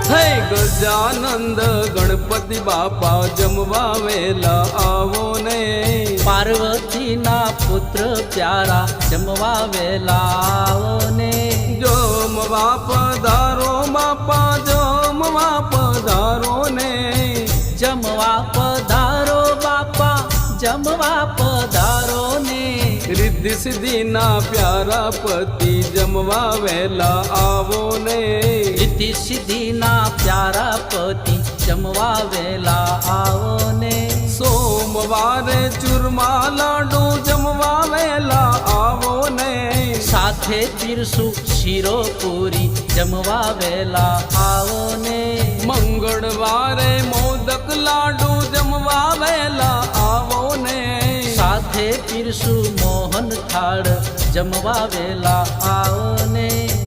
થઈ ગજાનંદ ગણપતિ બાપા જમવા વેલા આવો ને પાર્વતીના પુત્ર પ્યારા જમવા વેલા આવો ને જમવા પધારો બાપા જમવા પધારો ને જમવા પધારો બાપા જમવા પધારો ને રિદ્ધિ સિદ્ધિના પ્યારા પતિ જમવા વેલા આવો ને રિદ્ધિ સિદ્ધિના પ્યારા પતિ જમવા વેલા આવો ને સોમવારે ચૂરમા લાડુ જમવા વેલા આવો ને સાથે પીરસું શીરો પૂરી જમવા વેલા આવો ને મંગળવારે મોદક લાડુ જમવા વેલા આવો ને સાથે પીરસું મોહન થાળ જમવા વેલા આવો ને